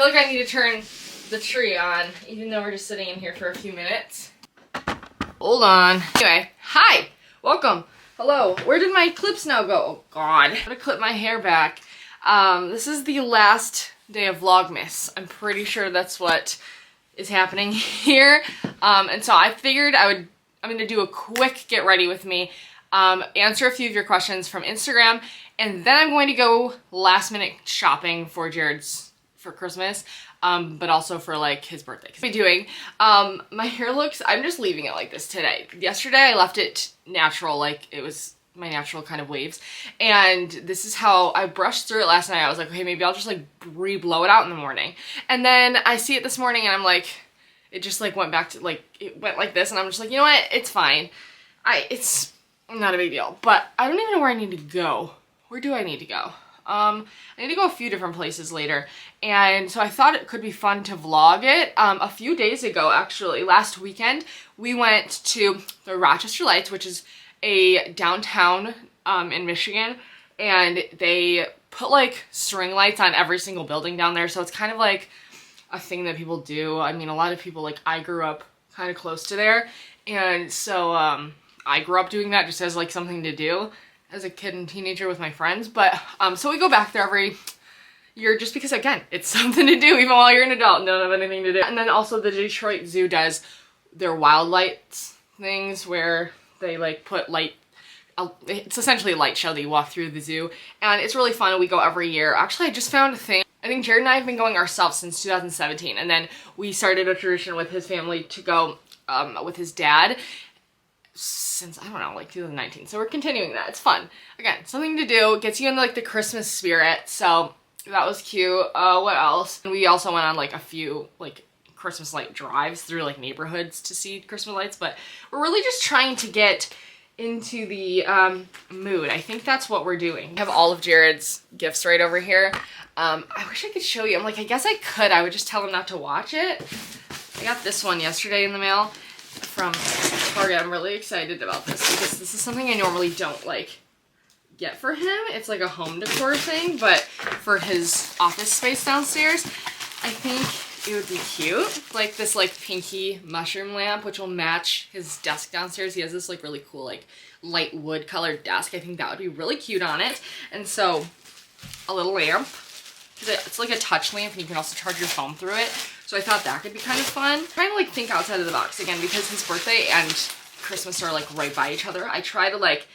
I feel like I need to turn the tree on, even though we're just sitting in here for a few minutes. Hold on. Anyway, hi! Welcome. Hello. Where did my clips now go? Oh god. I'm gonna clip my hair back. This is the last day of Vlogmas. I'm pretty sure that's what is happening here. And so I figured I'm gonna do a quick get ready with me, answer a few of your questions from Instagram, and then I'm going to go last minute shopping for Jared's for Christmas, but also for like his birthday. What am I doing? My hair looks, I'm just leaving it like this today. Yesterday I left it natural, like it was my natural kind of waves, and this is how I brushed through it last night. I was like, okay, maybe I'll just like re-blow it out in the morning. And then I see it this morning and I'm like, it just like went back to like, it went like this, and I'm just like, you know what, it's fine. It's not a big deal, but I don't even know where I need to go. Where do I need to go? I need to go a few different places later, and so I thought it could be fun to vlog it. A few days ago, actually, last weekend, we went to the Rochester Lights, which is a downtown in Michigan, and they put like string lights on every single building down there, so it's kind of like a thing that people do. I mean, a lot of people, like, I grew up kind of close to there, and so I grew up doing that just as like something to do as a kid and teenager with my friends. But so we go back there every year just because, again, it's something to do even while you're an adult and don't have anything to do. And then also the Detroit Zoo does their wild lights things where they like put light, it's essentially a light show that you walk through the zoo, and it's really fun. We go every year. Actually, I just found a thing. I think Jared and I have been going ourselves since 2017, and then we started a tradition with his family to go with his dad since, I don't know, like 2019. So we're continuing that. It's fun. Again, something to do. It gets you into like the Christmas spirit. So that was cute. What else? And we also went on like a few like Christmas light drives through like neighborhoods to see Christmas lights, but we're really just trying to get into the mood. I think that's what we're doing. I have all of Jared's gifts right over here. I wish I could show you. I'm like, I guess I could. I would just tell him not to watch it. I got this one yesterday in the mail from Target. I'm really excited about this because this is something I normally don't like get for him. It's like a home decor thing, but for his office space downstairs, I think it would be cute. Like this like pinky mushroom lamp, which will match his desk downstairs. He has this like really cool like light wood colored desk. I think that would be really cute on it. And so a little lamp. It's like a touch lamp, and you can also charge your phone through it. So I thought that could be kind of fun. I'm trying to like think outside of the box again, because his birthday and Christmas are like right by each other. I try to like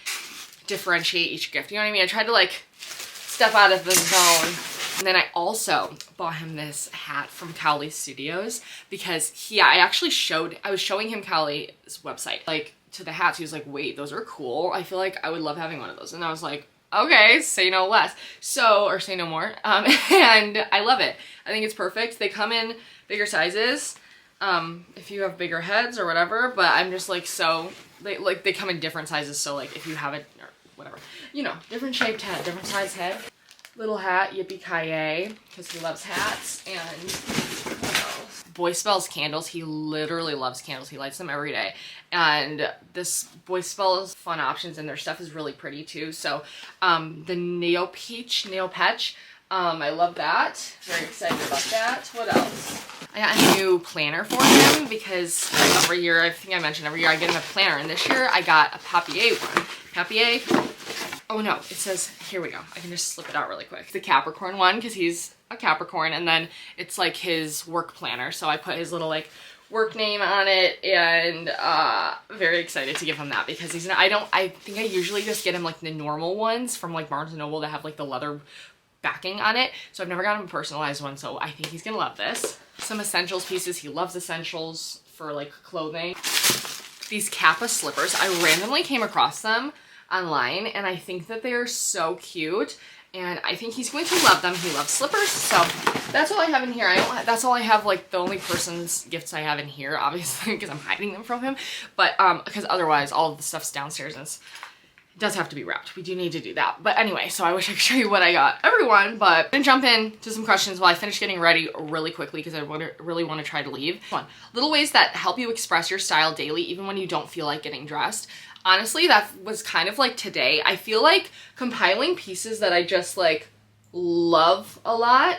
differentiate each gift, you know what I mean? I tried to like step out of the zone. And then I also bought him this hat from Cowley Studios because I was showing him Cowley's website, like to the hats. He was like, wait, those are cool. I feel like I would love having one of those. And I was like, okay, say no less. So, or say no more. And I love it. I think it's perfect. They come in bigger sizes, if you have bigger heads or whatever, but I'm just like, so, they come in different sizes, so like if you have it, or whatever, you know, different shaped head, different size head. Little hat, yippee-ki-yay, because he loves hats. And what else? Boy Spells candles. He literally loves candles. He lights them every day. And this Boy Spells fun options, and their stuff is really pretty too. So the Nail Petch, I love that. Very excited about that. What else? I got a new planner for him because every year, I think I mentioned every year I get him a planner, and this year I got a Papier one. Papier. Oh no, it says, here we go. I can just slip it out really quick. The Capricorn one, because he's a Capricorn, and then it's like his work planner. So I put his little like work name on it, and very excited to give him that because I think I usually just get him like the normal ones from like Barnes & Noble that have like the leather backing on it. So I've never got him a personalized one, so I think he's gonna love this. Some essentials pieces. He loves essentials for like clothing. These Kappa slippers. I randomly came across them online, and I think that they are so cute, and I think he's going to love them. He loves slippers, so that's all I have in here. That's all I have, like the only person's gifts I have in here, obviously, because I'm hiding them from him, but because otherwise all of the stuff's downstairs, and it does have to be wrapped. We do need to do that. But anyway, so I wish I could show you what I got everyone, but I'm gonna jump into some questions while I finish getting ready really quickly because I really want to try to leave. One, little ways that help you express your style daily, even when you don't feel like getting dressed. Honestly, that was kind of like today. I feel like compiling pieces that I just like love a lot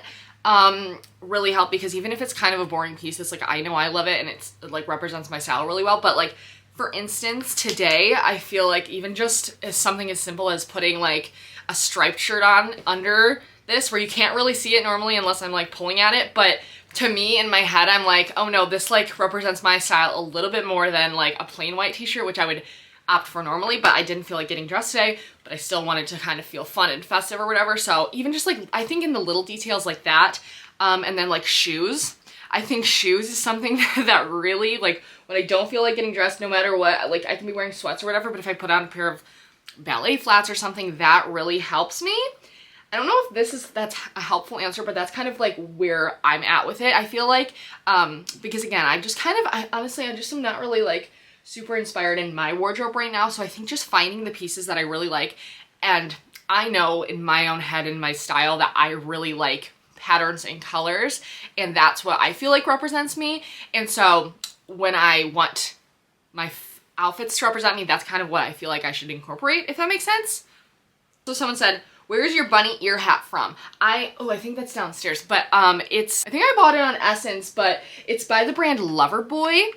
really help, because even if it's kind of a boring piece, it's like, I know I love it and it like represents my style really well. But like, for instance, today, I feel like even just as something as simple as putting like a striped shirt on under this, where you can't really see it normally unless I'm like pulling at it, but to me in my head, I'm like, oh no, this like represents my style a little bit more than like a plain white t-shirt, which I would opt for normally, but I didn't feel like getting dressed today, but I still wanted to kind of feel fun and festive or whatever. So even just like, I think in the little details like that, and then like shoes, I think shoes is something that really, like, when I don't feel like getting dressed, no matter what, like I can be wearing sweats or whatever, but if I put on a pair of ballet flats or something, that really helps me. I don't know if that's a helpful answer, but that's kind of like where I'm at with it. I feel like, because again, honestly, I just am not really like super inspired in my wardrobe right now. So I think just finding the pieces that I really like, and I know in my own head and my style that I really like patterns and colors, and that's what I feel like represents me. And so when I want my outfits to represent me, that's kind of what I feel like I should incorporate, if that makes sense. So someone said, where's your bunny ear hat from? I think that's downstairs, but I think I bought it on Essence, but it's by the brand Loverboy.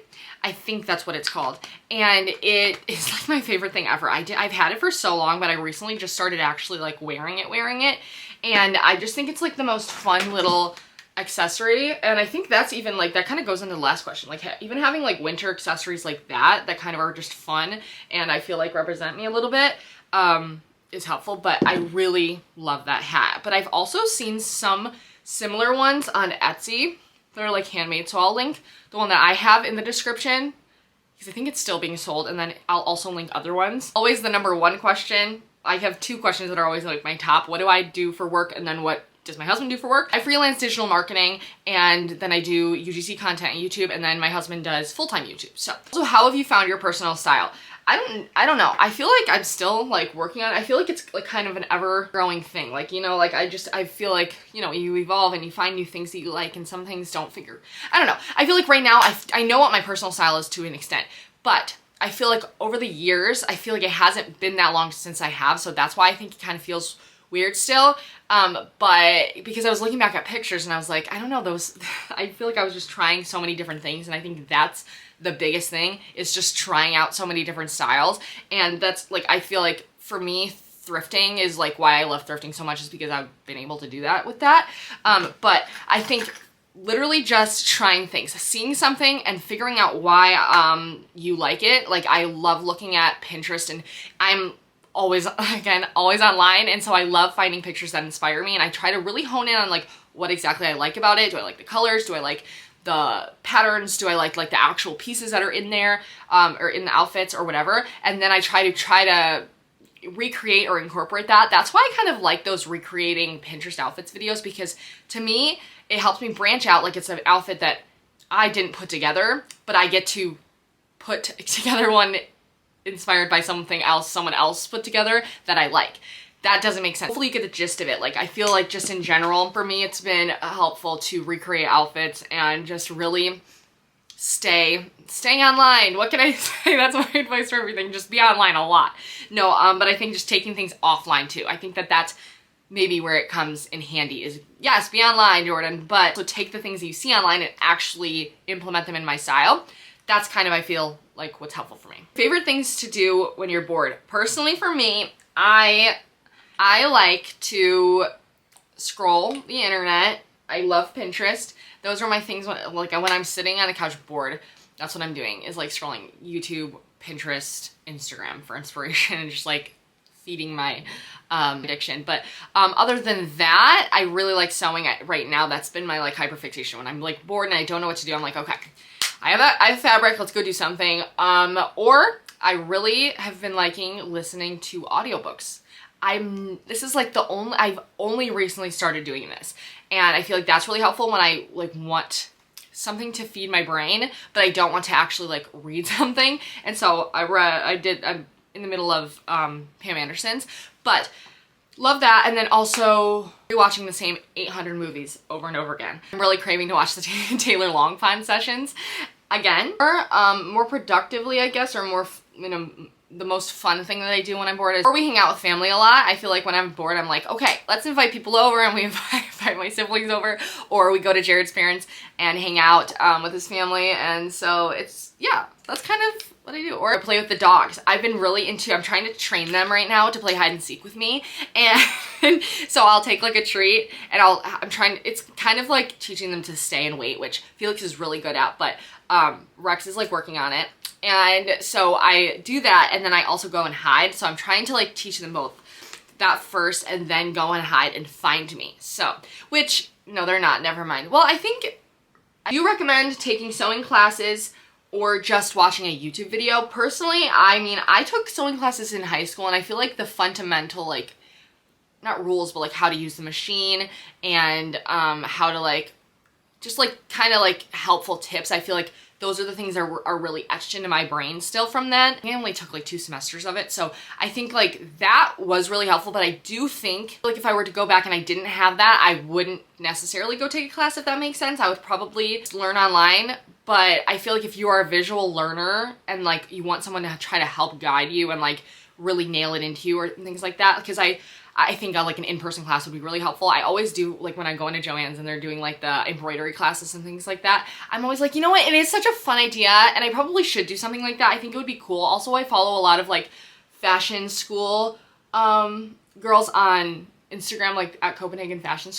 I think that's what it's called. And it is like my favorite thing ever. I've had it for so long, but I recently just started actually like wearing it. And I just think it's like the most fun little accessory. And I think that's even like, that kind of goes into the last question. Like even having like winter accessories like that kind of are just fun and I feel like represent me a little bit, is helpful. But I really love that hat. But I've also seen some similar ones on Etsy. They're like handmade. So I'll link the one that I have in the description because I think it's still being sold. And then I'll also link other ones. Always the number one question. I have two questions that are always like my top. What do I do for work? And then what does my husband do for work? I freelance digital marketing, and then I do UGC content on YouTube, and then my husband does full-time YouTube. So how have you found your personal style? I don't know. I feel like I'm still like working on it. I feel like it's like kind of an ever-growing thing. Like, you know, like I feel like, you know, you evolve and you find new things that you like, and some things don't figure. I don't know. I feel like right now I know what my personal style is to an extent, but I feel like over the years, I feel like it hasn't been that long since I have. So that's why I think it kind of feels weird still. But because I was looking back at pictures and I was like, I don't know, I feel like I was just trying so many different things. And I think that's the biggest thing, is just trying out so many different styles. And that's like, I feel like for me, thrifting is like why I love thrifting so much, is because I've been able to do that with that. But I think literally just trying things, seeing something and figuring out why you like it. Like I love looking at Pinterest, and I'm always online, and so I love finding pictures that inspire me, and I try to really hone in on like what exactly I like about it. Do I like the colors? Do I like the patterns? Do I like the actual pieces that are in there, or in the outfits or whatever? And then I try to recreate or incorporate that. That's why I kind of like those recreating Pinterest outfits videos, because to me it helps me branch out. Like it's an outfit that I didn't put together, but I get to put together one inspired by something else someone else put together that I like. That doesn't make sense. Hopefully you get the gist of it. Like I feel like just in general, for me, it's been helpful to recreate outfits and just really staying online. What can I say? That's my advice for everything. Just be online a lot. No, but I think just taking things offline too. I think that's maybe where it comes in handy, is yes, be online, Jordan, but so take the things that you see online and actually implement them in my style. That's kind of, I feel like, what's helpful for me. Favorite things to do when you're bored. Personally for me, I like to scroll the internet. I love Pinterest. Those are my things when I'm sitting on the couch bored. That's what I'm doing, is like scrolling YouTube, Pinterest, Instagram for inspiration, and just like feeding my addiction. But other than that, I really like sewing. Right now, that's been my like hyperfixation. When I'm like bored and I don't know what to do, I'm like, okay, I have fabric, let's go do something. Or I really have been liking listening to audiobooks. I've only recently started doing this, and I feel like that's really helpful when I like want something to feed my brain, but I don't want to actually like read something. And so I'm in the middle of Pam Anderson's, but love that. And then also rewatching the same 800 movies over and over again. I'm really craving to watch the Taylor Longpine sessions again, or more productively, I guess, or more, the most fun thing that I do when I'm bored is, or we hang out with family a lot. I feel like when I'm bored, I'm like, okay, let's invite people over, and we invite invite my siblings over, or we go to Jared's parents and hang out with his family. And so it's, yeah, that's kind of what I do. Or I play with the dogs. I've been really into, I'm trying to train them right now to play hide and seek with me. And so I'll take like a treat and I'm trying, it's kind of like teaching them to stay and wait, which Felix is really good at, but Rex is like working on it. And so I do that, and then I also go and hide. So I'm trying to like teach them both that first and then go and hide and find me. So, which, no, they're not, never mind. Well, I think I do recommend taking sewing classes or just watching a YouTube video. Personally, I mean, I took sewing classes in high school, and I feel like the fundamental, like, not rules, but like how to use the machine and how to like, just like kind of like helpful tips. I feel like those are the things that are really etched into my brain still from that. I only took like 2 semesters of it. So I think like that was really helpful, but I do think like if I were to go back and I didn't have that, I wouldn't necessarily go take a class, if that makes sense. I would probably learn online. But I feel like if you are a visual learner and like you want someone to try to help guide you and like really nail it into you or things like that, because I think like an in-person class would be really helpful. I always do, like when I go into Joann's and they're doing like the embroidery classes and things like that, I'm always like, you know what, it is such a fun idea and I probably should do something like that. I think it would be cool. Also, I follow a lot of like fashion school girls on Instagram, like at Copenhagen Fashion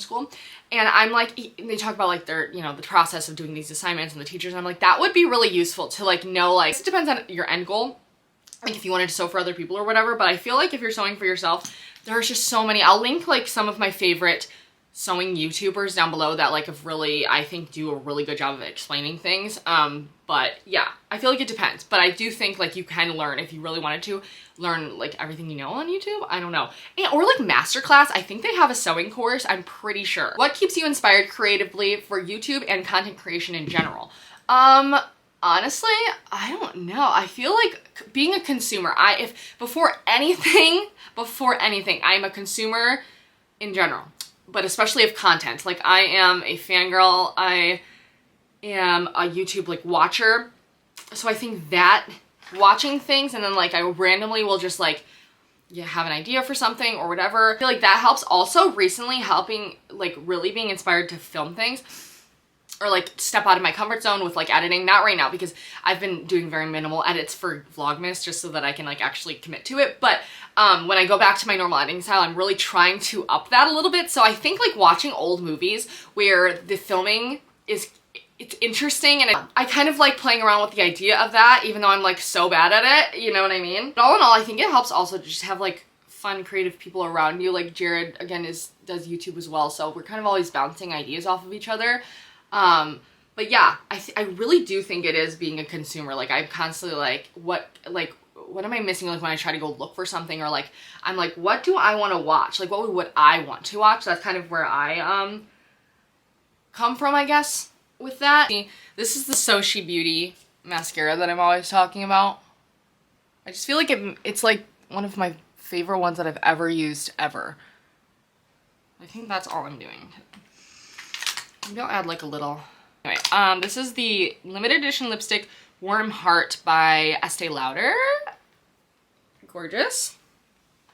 School, and I'm like, they talk about like their, you know, the process of doing these assignments and the teachers, and I'm like, that would be really useful to like know, like, it depends on your end goal, like if you wanted to sew for other people or whatever, but I feel like if you're sewing for yourself, there's just so many. I'll link like some of my favorite sewing YouTubers down below that like have really, I think, do a really good job of explaining things. But yeah, I feel like it depends. But I do think like you can learn, if you really wanted to, learn like everything you know on YouTube. I don't know. And, or like masterclass. I think they have a sewing course, I'm pretty sure. What keeps you inspired creatively for YouTube and content creation in general? Honestly, I don't know. I feel like being a consumer, before anything, I'm a consumer in general, but especially of content. Like I am a fangirl. I am a YouTube like watcher. So I think that watching things and then like I randomly will just like, yeah, have an idea for something or whatever. I feel like that helps. Also recently helping, like really being inspired to film things or like step out of my comfort zone with like editing. Not right now because I've been doing very minimal edits for VLOGMAS just so that I can like actually commit to it. But when I go back to my normal editing style, I'm really trying to up that a little bit. So I think like watching old movies where the filming it's interesting, and I kind of like playing around with the idea of that, even though I'm like so bad at it, you know what I mean? But all in all, I think it helps also to just have like fun, creative people around you. Like Jared, again, does YouTube as well, so we're kind of always bouncing ideas off of each other. But yeah, I really do think it is being a consumer. Like I'm constantly like, what am I missing? Like when I try to go look for something, or like, I'm like, what do I want to watch? Like what would I want to watch? That's kind of where I, come from, I guess, with that. This is the Soshi Beauty mascara that I'm always talking about. I just feel like it's like one of my favorite ones that I've ever used ever. I think that's all I'm doing. Maybe I'll add like a little. Anyway, this is the limited edition lipstick Warm Heart by Estee Lauder. Gorgeous.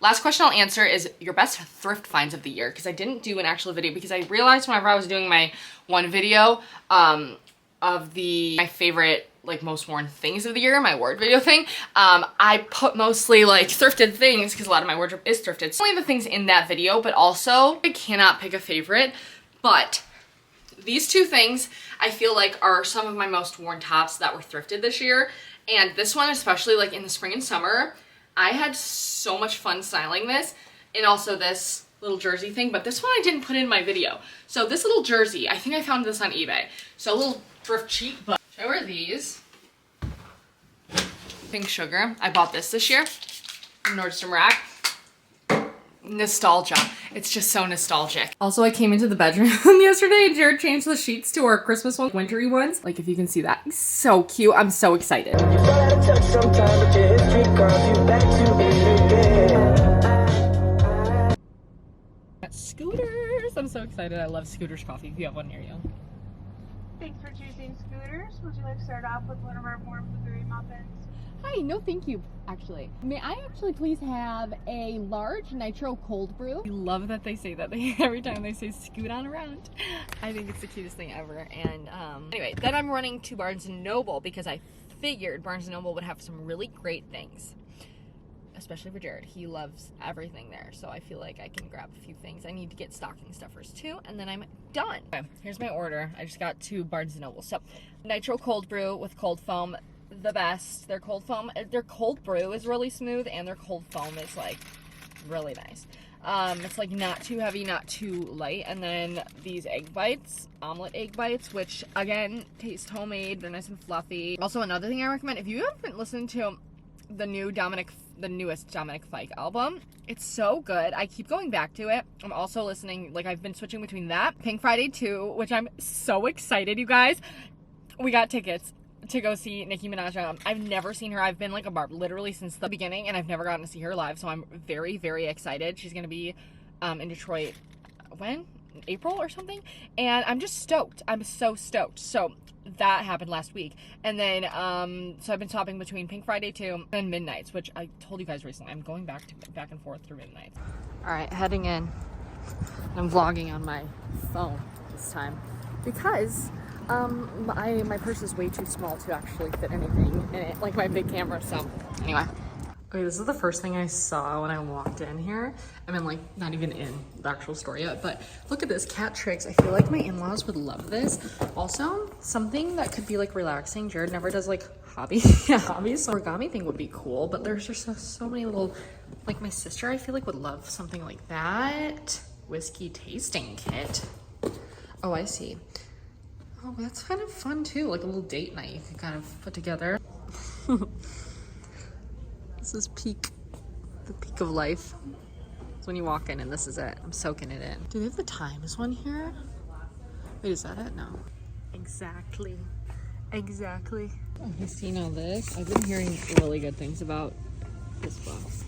Last question I'll answer is your best thrift finds of the year, because I didn't do an actual video because I realized whenever I was doing my one video of my favorite like most worn things of the year, my ward video thing, I put mostly like thrifted things because a lot of my wardrobe is thrifted. So only the things in that video, but also I cannot pick a favorite, but these two things I feel like are some of my most worn tops that were thrifted this year. And this one, especially like in the spring and summer, I had so much fun styling this, and also this little jersey thing, but this one I didn't put in my video. So this little jersey, I think I found this on eBay. So a little thrift cheap, but should I wear these? Pink Sugar. I bought this year from Nordstrom Rack. Nostalgia. It's just so nostalgic. Also, I came into the bedroom yesterday and Jared changed the sheets to our Christmas one, wintry ones. Like if you can see that. It's so cute. I'm so excited. Scooters. I'm so excited. I love Scooters coffee if you have one near you. Thanks for choosing Scooters. Would you like to start off with one of our warm blueberry muffins? Hi, no thank you, actually. May I actually please have a large nitro cold brew? I love that they say that every time they say scoot on around. I think it's the cutest thing ever. And anyway, then I'm running to Barnes & Noble because I figured Barnes & Noble would have some really great things. Especially for Jared. He loves everything there. So I feel like I can grab a few things. I need to get stocking stuffers too, and then I'm done. Okay, here's my order. I just got to Barnes & Noble. So, nitro cold brew with cold foam. The best. Their cold brew is really smooth, and their cold foam is like really nice. It's like not too heavy, not too light. And then these egg bites, omelet egg bites, which again taste homemade. They're nice and fluffy. Also, another thing I recommend, if you haven't listened to the newest Dominic Fike album, it's so good. I keep going back to it. I'm also listening, like I've been switching between that, Pink Friday 2, which I'm so excited, you guys. We got tickets to go see Nicki Minaj. I've never seen her. I've been like a barb literally since the beginning, and I've never gotten to see her live, so I'm very, very excited. She's gonna be in Detroit, when? April or something? And I'm just stoked. I'm so stoked. So that happened last week. And then, so I've been swapping between Pink Friday 2 and Midnights, which I told you guys recently. I'm going back and forth through Midnights. All right, heading in. I'm vlogging on my phone this time because my purse is way too small to actually fit anything in it, like my big camera. So anyway. Okay, this is the first thing I saw when I walked in here. I mean, like, not even in the actual store yet, but look at this, cat tricks. I feel like my in-laws would love this. Also, something that could be like relaxing. Jared never does like hobbies. So origami thing would be cool, but there's just so many little, like my sister, I feel like would love something like that. Whiskey tasting kit. Oh, I see. Oh, that's kind of fun too. Like a little date night you can kind of put together. This is the peak of life. It's when you walk in and this is it. I'm soaking it in. Do they have the Times one here? Wait, is that it? No. Exactly. Oh, you've seen all this? I've been hearing really good things about this box.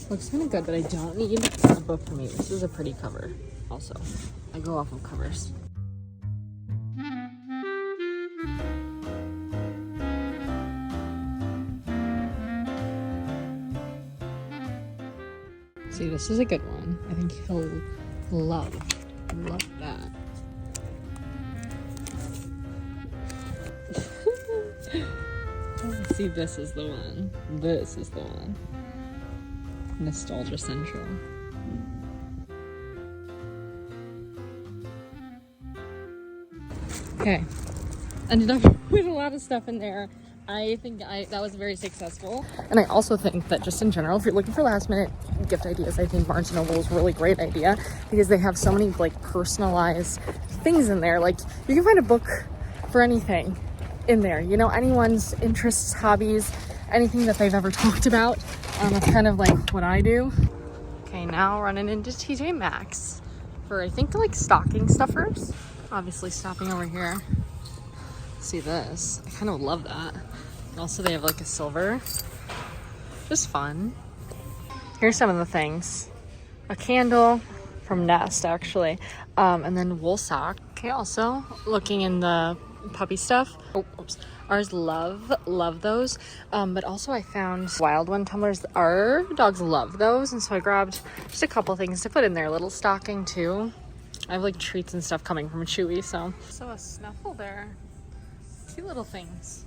Looks kind of good, but I don't need a book for me. This is a pretty cover also. I go off of covers. See, this is a good one. I think he'll love that. See, this is the one. This is the one. Nostalgia Central. Okay. Ended up with a lot of stuff in there. I think that was very successful. And I also think that just in general, if you're looking for last minute gift ideas, I think Barnes & Noble is a really great idea because they have so many like personalized things in there. Like you can find a book for anything in there, you know, anyone's interests, hobbies, anything that they've ever talked about. That's kind of like what I do. Okay, now running into TJ Maxx for I think like stocking stuffers. Obviously stopping over here. See this, I kind of love that. Also they have like a silver, just fun. Here's some of the things. A candle from Nest actually, and then wool sock. Okay, also looking in the puppy stuff. Oh, oops. Ours love those, but also I found Wild One tumblers. Our dogs love those, and so I grabbed just a couple things to put in there. A little stocking too. I have like treats and stuff coming from Chewy, so a snuffle there. Cute little things.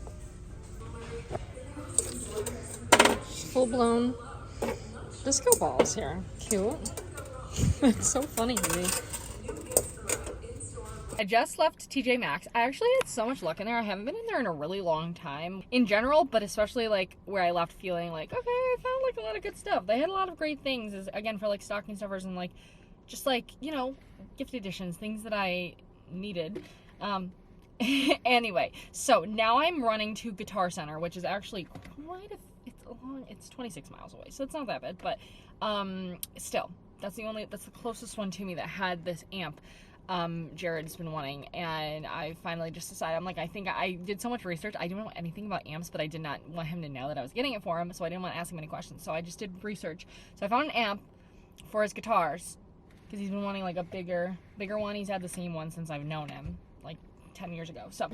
Full-blown disco balls here. Cute. It's so funny to me. I just left TJ Maxx. I actually had so much luck in there. I haven't been in there in a really long time in general, but especially like where I left feeling like, okay, I found like a lot of good stuff. They had a lot of great things, again, for like stocking stuffers and like just like, you know, gift editions, things that I needed. Anyway, so now I'm running to Guitar Center, which is actually it's 26 miles away, so it's not that bad, but still, that's the closest one to me that had this amp. Jared's been wanting, and I finally just decided, I'm like, I think I did so much research. I didn't know anything about amps, but I did not want him to know that I was getting it for him, so I didn't want to ask him any questions. So I just did research. So I found an amp for his guitars, because he's been wanting like a bigger one. He's had the same one since I've known him, like 10 years ago. So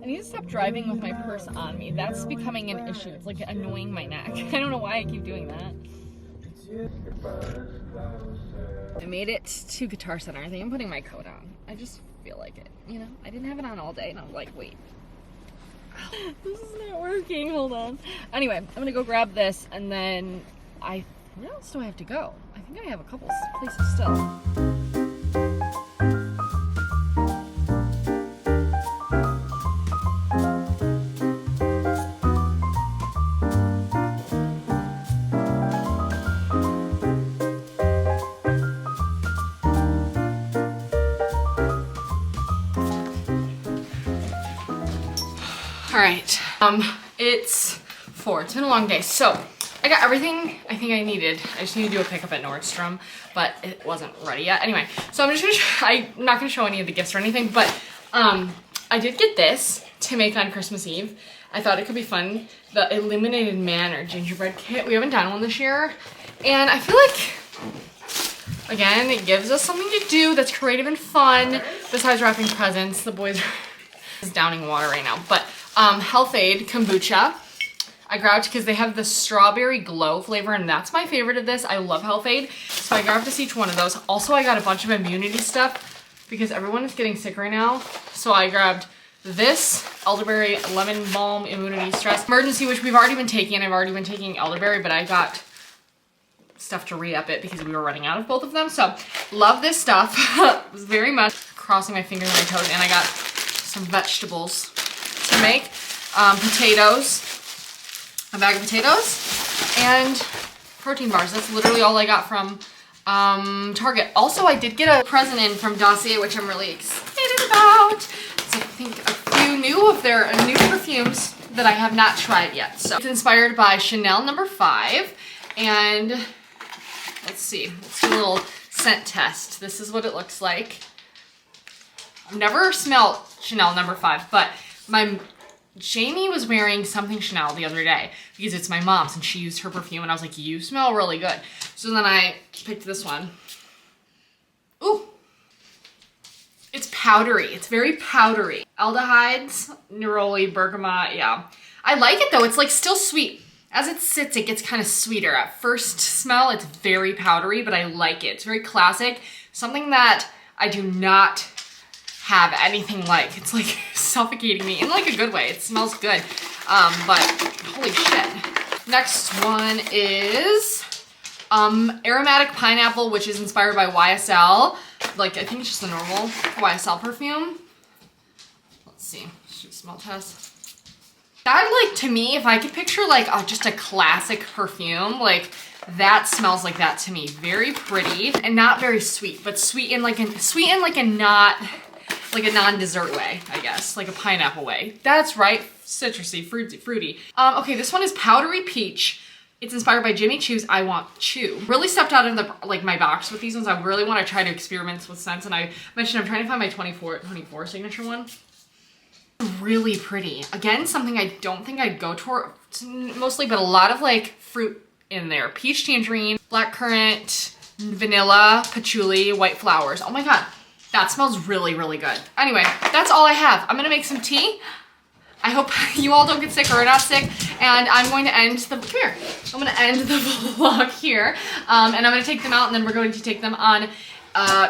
I need to stop driving with my purse on me. That's becoming an issue. It's like annoying my neck. I don't know why I keep doing that. I made it to Guitar Center. I think I'm putting my coat on. I just feel like it, you know? I didn't have it on all day, and I was like, wait. This is not working. Hold on. Anyway, I'm gonna go grab this, and then where else do I have to go? I think I have a couple places still. All right, it's 4. It's been a long day. So I got everything I think I needed. I just need to do a pickup at Nordstrom, but it wasn't ready yet. Anyway, so I'm not gonna show any of the gifts or anything, but I did get this to make on Christmas Eve. I thought it could be fun. The Illuminated Manor gingerbread kit. We haven't done one this year, and I feel like, again, it gives us something to do that's creative and fun besides wrapping presents. The boys are downing water right now, but Health Aid kombucha I grabbed because they have the strawberry glow flavor, and that's my favorite of this. I love Health Aid, so I grabbed each one of those. Also, I got a bunch of immunity stuff because everyone is getting sick right now, so I grabbed this elderberry lemon balm immunity stress emergency, which we've already been taking. I've already been taking elderberry, but I got stuff to re-up it because we were running out of both of them. So love this stuff very much. Crossing my fingers and my toes, and I got some vegetables to make. Potatoes, a bag of potatoes, and protein bars. That's literally all I got from Target. Also, I did get a present in from Dossier, which I'm really excited about. So I think a few new perfumes that I have not tried yet. So it's inspired by Chanel No. 5, and let's see, let's do a little scent test. This is what it looks like. I've never smelled Chanel No. 5, but Jamie was wearing something Chanel the other day because it's my mom's and she used her perfume, and I was like, you smell really good. So then I picked this one. Ooh. It's powdery. It's very powdery. Aldehydes, neroli, bergamot, yeah. I like it though. It's like still sweet. As it sits, it gets kind of sweeter. At first smell, it's very powdery, but I like it. It's very classic. Something that I do not have anything like. It's like suffocating me in like a good way. It smells good, but holy shit. Next one is aromatic pineapple, which is inspired by YSL. Like, I think it's just the normal YSL perfume. Let's see, should smell test. That, like, to me, if I could picture like just a classic perfume, like that smells like that to me. Very pretty and not very sweet, but sweet in like a not like a non-dessert way, I guess, like a pineapple way. That's right, citrusy, fruity. Okay, this one is powdery peach. It's inspired by Jimmy Choo's I Want Chew. Really stepped out of my box with these ones. I really want to try to experiment with scents, and I mentioned I'm trying to find my 24 signature one. Really pretty. Again, something I don't think I'd go toward mostly, but a lot of like fruit in there. Peach, tangerine, blackcurrant, vanilla, patchouli, white flowers. Oh my God. That smells really, really good. Anyway, that's all I have. I'm gonna make some tea. I hope you all don't get sick or are not sick. And I'm going to end the, I'm gonna end the vlog here. And I'm gonna take them out, and then we're going to take them on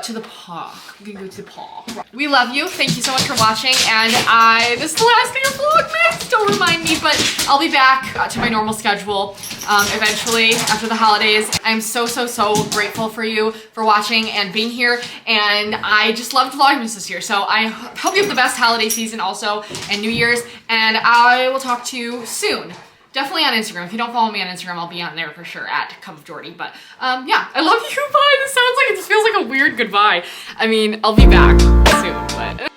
to the park. We're gonna go to the park. We love you. Thank you so much for watching. And this is the last day of VLOGMAS. Don't remind me, but I'll be back to my normal schedule eventually after the holidays. I'm so grateful for you for watching and being here. And I just loved VLOGMAS this year. So I hope you have the best holiday season also, and New Year's. And I will talk to you soon. Definitely on Instagram. If you don't follow me on Instagram, I'll be on there for sure at Cup of Jordy. But yeah, I love you. Bye. This feels like a weird goodbye. I mean, I'll be back soon, but.